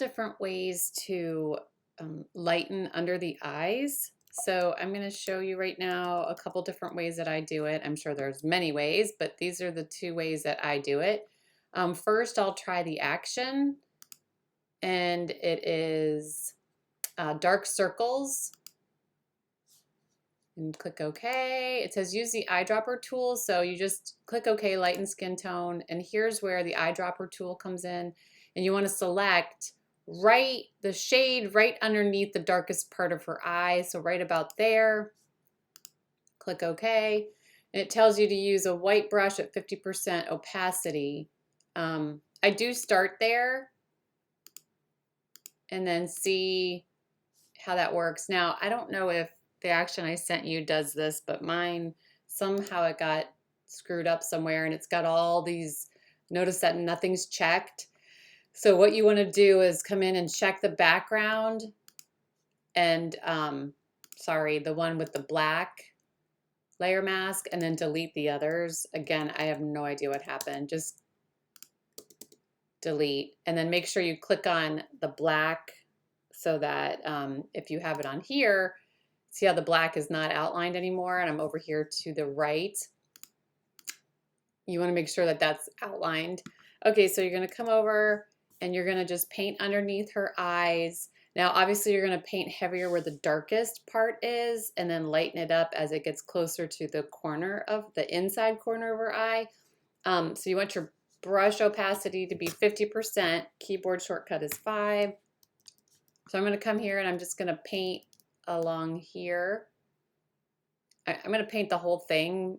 different ways to lighten under the eyes. So I'm going to show you right now a couple different ways that I do it. I'm sure there's many ways, but these are the two ways that I do it. First, I'll try the action, and it is dark circles. And click OK. It says use the eyedropper tool, so you just click OK, lighten skin tone, and here's where the eyedropper tool comes in, and you want to select the shade right underneath the darkest part of her eye, so right about there. Click OK, and it tells you to use a white brush at 50% opacity. I do start there and then see how that works. Now, I don't know if the action I sent you does this, but mine, somehow it got screwed up somewhere, and it's got all these, notice that nothing's checked. So what you want to do is come in and check the background and, sorry, the one with the black layer mask, and then delete the others. Again, I have no idea what happened. Just delete, and then make sure you click on the black so that if you have it on here, see how the black is not outlined anymore, and I'm over here to the right. You want to make sure that that's outlined. Okay, so you're going to come over and you're going to just paint underneath her eyes. Now, obviously, you're going to paint heavier where the darkest part is and then lighten it up as it gets closer to the corner of the inside corner of her eye. So you want your brush opacity to be 50%. Keyboard shortcut is 5. So I'm going to come here and I'm just going to paint along here. I'm going to paint the whole thing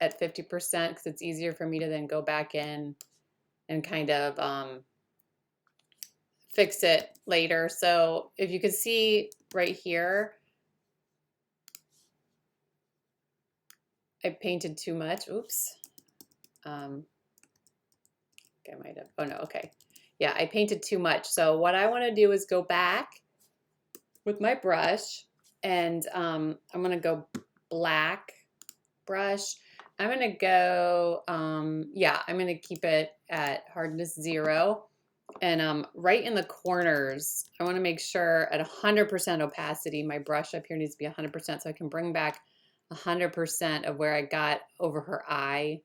at 50% because it's easier for me to then go back in and kind of fix it later. So if you can see right here, I painted too much. Oops. Okay, I might have. Oh no. Okay. Yeah, I painted too much. So what I want to do is go back with my brush, and I'm going to go black brush. I'm going to go, yeah, I'm going to keep it at hardness 0. And right in the corners, I want to make sure at 100% opacity, my brush up here needs to be 100% so I can bring back 100% of where I got over her eye.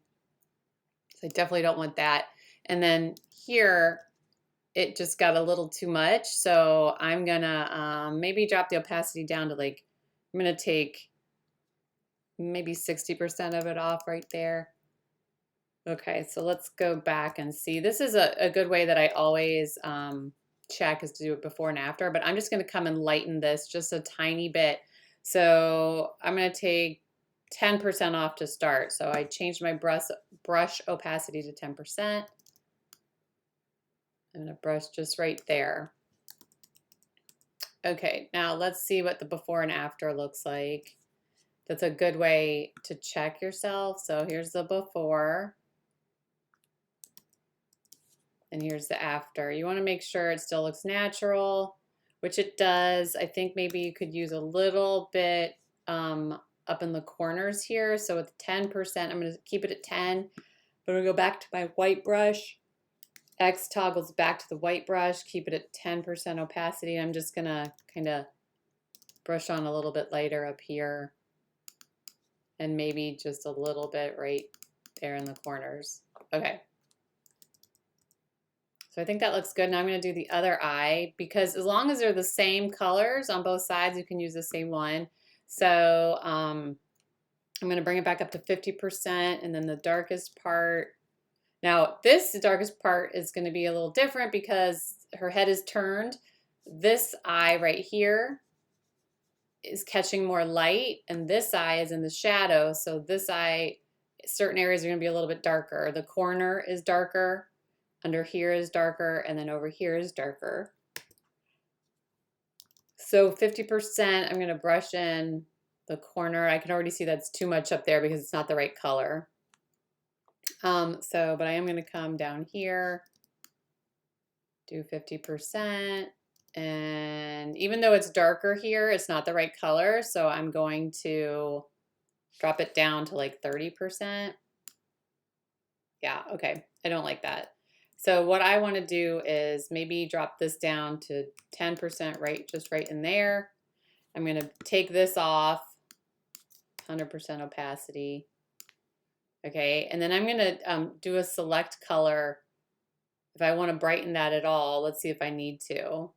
So I definitely don't want that. And then here, it just got a little too much. So I'm going to maybe drop the opacity down to like, I'm going to take maybe 60% of it off right there. Okay, so let's go back and see. This is a good way that I always check, is to do it before and after, but I'm just going to come and lighten this just a tiny bit. So I'm going to take 10% off to start. So I changed my brush opacity to 10%. I'm going to brush just right there. Okay, now let's see what the before and after looks like. That's a good way to check yourself. So here's the before. And here's the after. You want to make sure it still looks natural, which it does. I think maybe you could use a little bit up in the corners here. So with 10%, I'm going to keep it at 10. But I'm going to go back to my white brush. X toggles back to the white brush. Keep it at 10% opacity. I'm just going to kind of brush on a little bit lighter up here. And maybe just a little bit right there in the corners. Okay. So I think that looks good. Now I'm going to do the other eye, because as long as they're the same colors on both sides, you can use the same one. So I'm going to bring it back up to 50%, and then the darkest part. Now this darkest part is going to be a little different because her head is turned. This eye right here is catching more light, and this eye is in the shadow. So this eye, certain areas are going to be a little bit darker. The corner is darker. Under here is darker, and then over here is darker. So 50%, I'm going to brush in the corner. I can already see that's too much up there because it's not the right color. But I am going to come down here, do 50%. And even though it's darker here, it's not the right color. So I'm going to drop it down to like 30%. Yeah, okay. I don't like that. So what I want to do is maybe drop this down to 10%, right, just right in there. I'm going to take this off, 100% opacity. Okay, and then I'm going to do a select color. If I want to brighten that at all, let's see if I need to.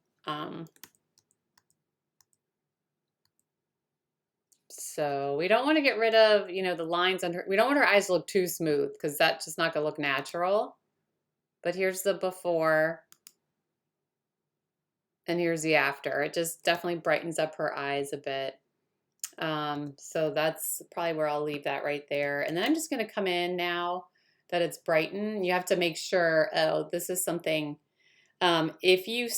So we don't want to get rid of, you know, the lines under, we don't want our eyes to look too smooth because that's just not going to look natural. But here's the before and here's the after. It just definitely brightens up her eyes a bit. So that's probably where I'll leave that right there. And then I'm just going to come in now that it's brightened. You have to make sure, oh, this is something. If you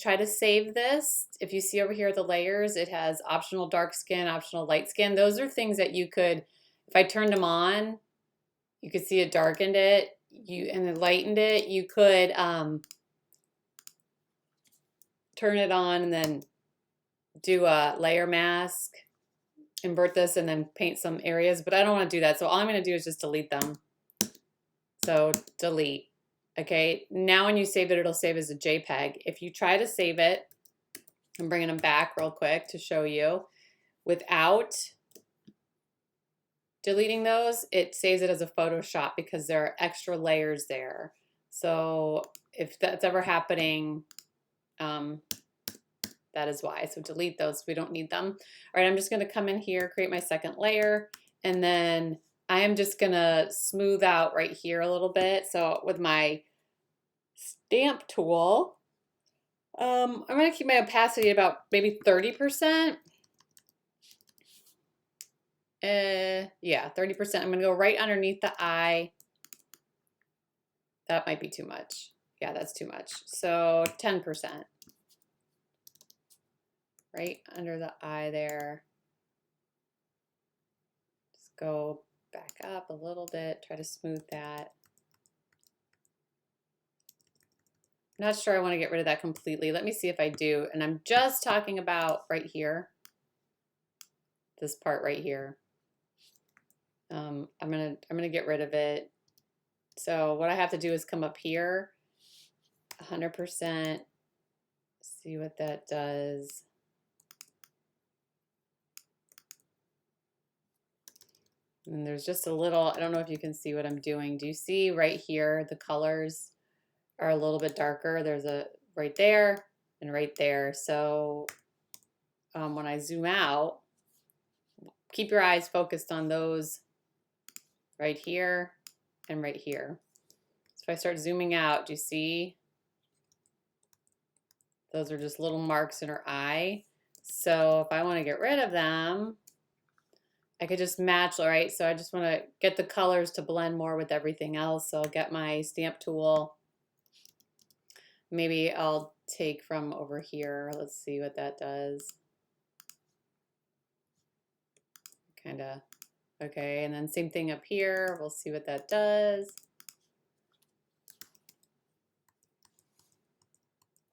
try to save this, if you see over here the layers, it has optional dark skin, optional light skin. Those are things that you could, if I turned them on, you could see it darkened it, and it lightened it. You could turn it on and then do a layer mask, invert this, and then paint some areas, but I don't want to do that. So all I'm going to do is just delete them. So delete. Okay, now when you save it, it'll save as a JPEG. If you try to save it, I'm bringing them back real quick to show you. Without deleting those, it saves it as a Photoshop because there are extra layers there. So if that's ever happening, that is why. So delete those. We don't need them. All right, I'm just going to come in here, create my second layer, and then I am just going to smooth out right here a little bit. So with my stamp tool, I'm going to keep my opacity at about maybe 30%. Yeah, 30%. I'm going to go right underneath the eye. That might be too much. Yeah, that's too much. So 10%. Right under the eye there. Just go back up a little bit, try to smooth that. I'm not sure I want to get rid of that completely. Let me see if I do. And I'm just talking about right here, this part right here. I'm gonna get rid of it. So what I have to do is come up here, 100%, see what that does. And there's just a little, I don't know if you can see what I'm doing. Do you see right here, the colors are a little bit darker. There's a right there and right there. So when I zoom out, keep your eyes focused on those right here and right here. So if I start zooming out, do you see? Those are just little marks in her eye. So if I want to get rid of them, I could just match, all right? So I just want to get the colors to blend more with everything else. So I'll get my stamp tool. Maybe I'll take from over here. Let's see what that does. Kind of, okay. And then same thing up here. We'll see what that does.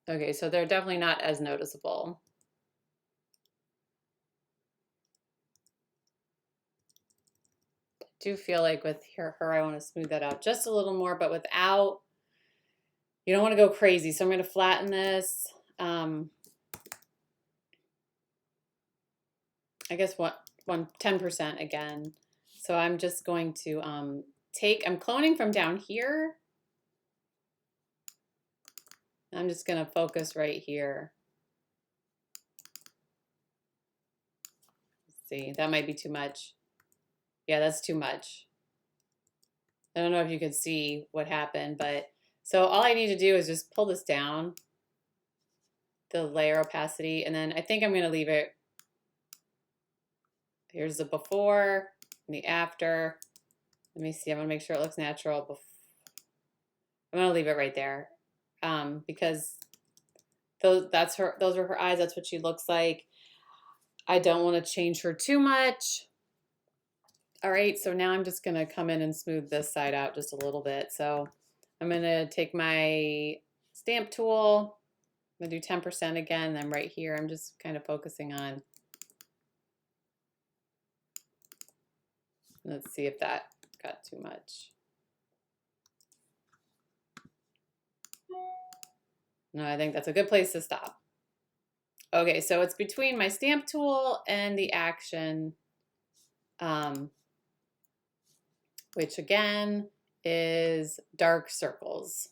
Okay, so they're definitely not as noticeable. I do feel like with her I want to smooth that out just a little more, but without, you don't want to go crazy. So I'm going to flatten this. I guess 10% again. So I'm just going to I'm cloning from down here. I'm just going to focus right here. Let's see, that might be too much. Yeah, that's too much. I don't know if you can see what happened, but so all I need to do is just pull this down, the layer opacity, and then I think I'm going to leave it. Here's the before and the after. Let me see, I'm going to make sure it looks natural. I'm going to leave it right there because those are her eyes. That's what she looks like. I don't want to change her too much. All right, so now I'm just going to come in and smooth this side out just a little bit. So I'm going to take my stamp tool. I'm going to do 10% again. Then right here, I'm just kind of focusing on. Let's see if that got too much. No, I think that's a good place to stop. Okay, so it's between my stamp tool and the action, which again is dark circles.